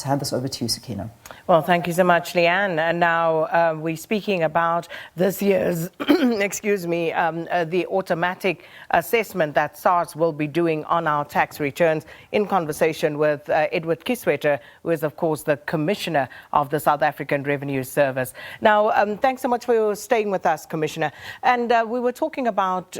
hand this over to you, Sakina. Well, thank you so much, Leanne. And now we're speaking about this year's, the automatic assessment that SARS will be doing on our tax returns, in conversation with Edward Kieswetter, who is, of course, the Commissioner of the South African Revenue Service. Now, thanks so much for staying with us, Commissioner. And we were talking about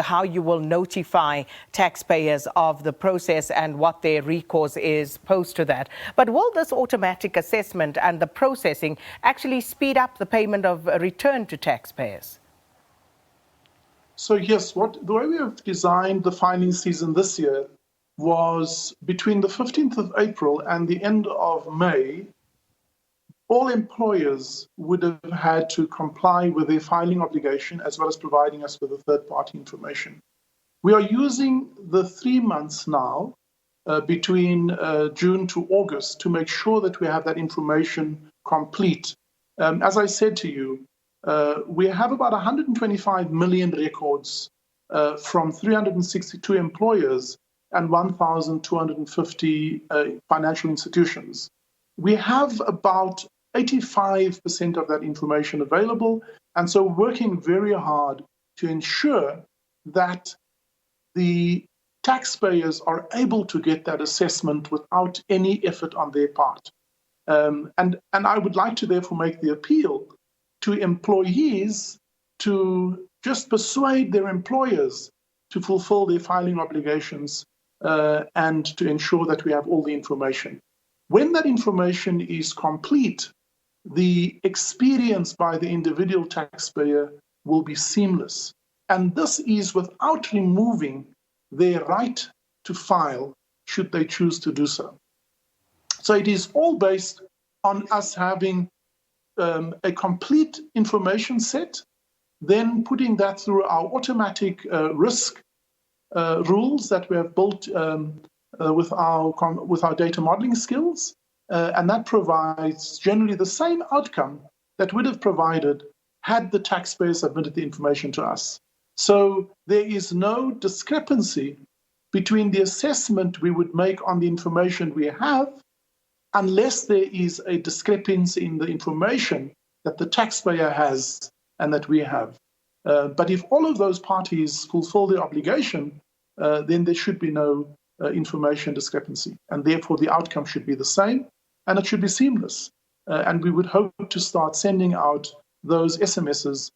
how you will notify taxpayers of the process and what their recourse is post to that. But will this automatic assessment and the processing actually speed up the payment of a return to taxpayers? So yes, the way we have designed the filing season this year was between the 15th of April and the end of May, all employers would have had to comply with their filing obligation as well as providing us with the third-party information. We are using the 3 months now between June to August to make sure that we have that information complete. As I said to you, we have about 125 million records from 362 employers and 1,250 financial institutions. We have about 85% of that information available, and so working very hard to ensure that the taxpayers are able to get that assessment without any effort on their part. And I would like to therefore make the appeal to employees to just persuade their employers to fulfill their filing obligations and to ensure that we have all the information. When that information is complete, the experience by the individual taxpayer will be seamless. And this is without removing their right to file should they choose to do so. So it is all based on us having a complete information set, then putting that through our automatic risk rules that we have built with our data modeling skills, and that provides generally the same outcome that would have provided had the taxpayer submitted the information to us. So there is no discrepancy between the assessment we would make on the information we have, unless there is a discrepancy in the information that the taxpayer has and that we have. But if all of those parties fulfill their obligation, then there should be no information discrepancy. And therefore, the outcome should be the same, and it should be seamless. And we would hope to start sending out those SMSs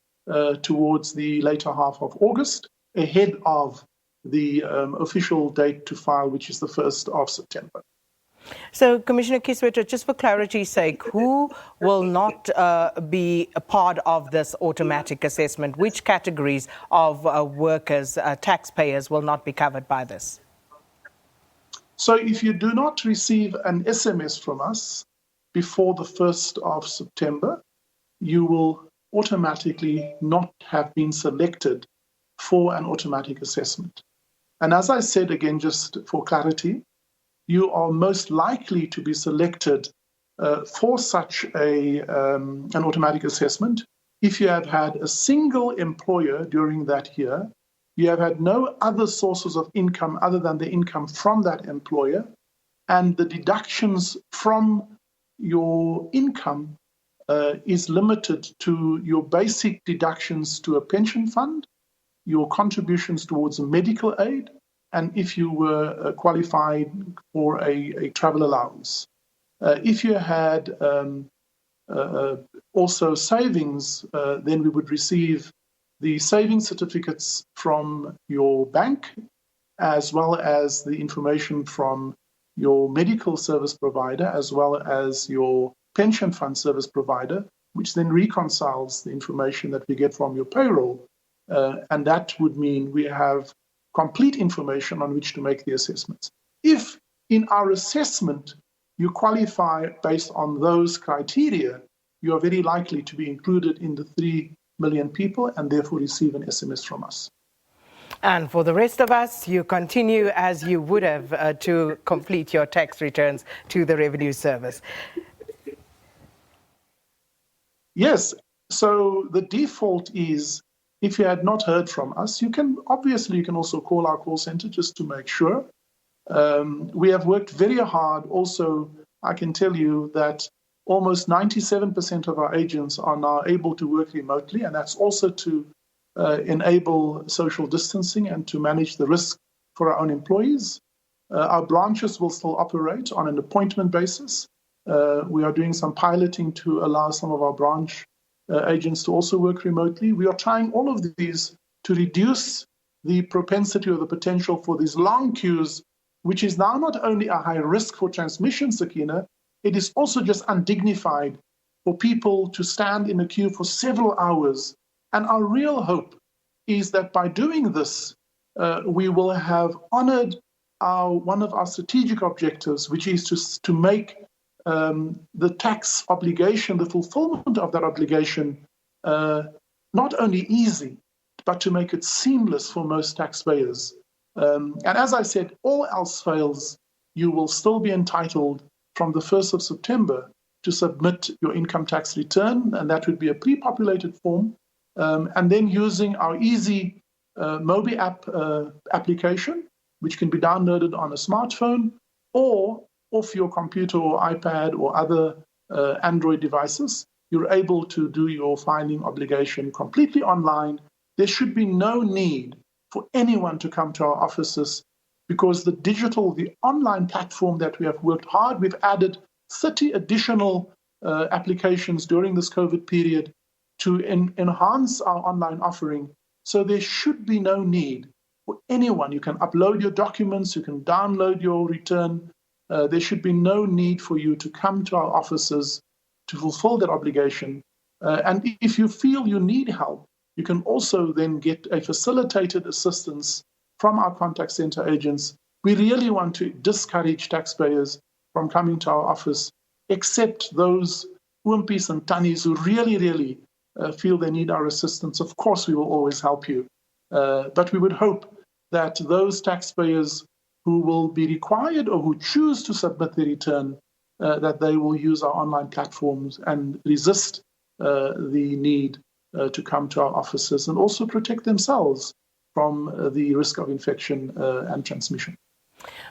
towards the later half of August, ahead of the official date to file, which is the 1st of September. So, Commissioner Kieswetter, just for clarity's sake, who will not be a part of this automatic assessment? Which categories of workers, taxpayers, will not be covered by this? So if you do not receive an SMS from us before the 1st of September, you will automatically not have been selected for an automatic assessment. And as I said again, just for clarity, you are most likely to be selected for such an automatic assessment if you have had a single employer during that year, you have had no other sources of income other than the income from that employer, and the deductions from your income is limited to your basic deductions to a pension fund, your contributions towards a medical aid, and if you were qualified for a travel allowance. If you had also savings, then we would receive the savings certificates from your bank, as well as the information from your medical service provider, as well as your pension fund service provider, which then reconciles the information that we get from your payroll. And that would mean we have complete information on which to make the assessments. If in our assessment you qualify based on those criteria, you are very likely to be included in the 3 million people and therefore receive an SMS from us. And for the rest of us, you continue as you would have to complete your tax returns to the Revenue Service. Yes, so the default is, if you had not heard from us, you can also call our call center just to make sure. We have worked very hard also I can tell you that almost 97% of our agents are now able to work remotely, and that's also to enable social distancing and to manage the risk for our own employees. Our branches will still operate on an appointment basis. We are doing some piloting to allow some of our branch agents to also work remotely. We are trying all of these to reduce the propensity or the potential for these long queues, which is now not only a high risk for transmission, Sakina, it is also just undignified for people to stand in a queue for several hours. And our real hope is that by doing this, we will have honored one of our strategic objectives, which is to make the tax obligation, the fulfillment of that obligation, not only easy, but to make it seamless for most taxpayers. And as I said, all else fails, you will still be entitled from the 1st of September to submit your income tax return, and that would be a pre-populated form, and then using our easy Mobi app application, which can be downloaded on a smartphone or off your computer or iPad or other Android devices, you're able to do your filing obligation completely online. There should be no need for anyone to come to our offices because the online platform that we have worked hard, we've added 30 additional applications during this COVID period to enhance our online offering. So there should be no need for anyone. You can upload your documents, you can download your return. There should be no need for you to come to our offices to fulfill that obligation. And if you feel you need help, you can also then get a facilitated assistance from our contact center agents. We really want to discourage taxpayers from coming to our office, except those oompis and tannies who really feel they need our assistance. Of course, we will always help you. But we would hope that those taxpayers who will be required or who choose to submit the return, that they will use our online platforms and resist the need to come to our offices and also protect themselves from the risk of infection and transmission.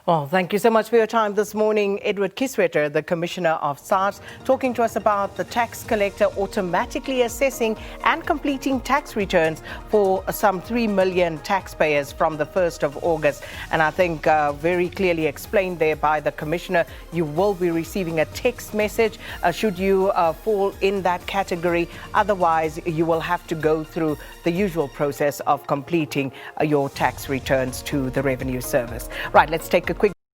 Well, thank you so much for your time this morning. Edward Kieswetter, the Commissioner of SARS, talking to us about the tax collector automatically assessing and completing tax returns for some 3 million taxpayers from the 1st of August. And I think very clearly explained there by the Commissioner, you will be receiving a text message should you fall in that category. Otherwise, you will have to go through the usual process of completing your tax returns to the Revenue Service. Right, let's take a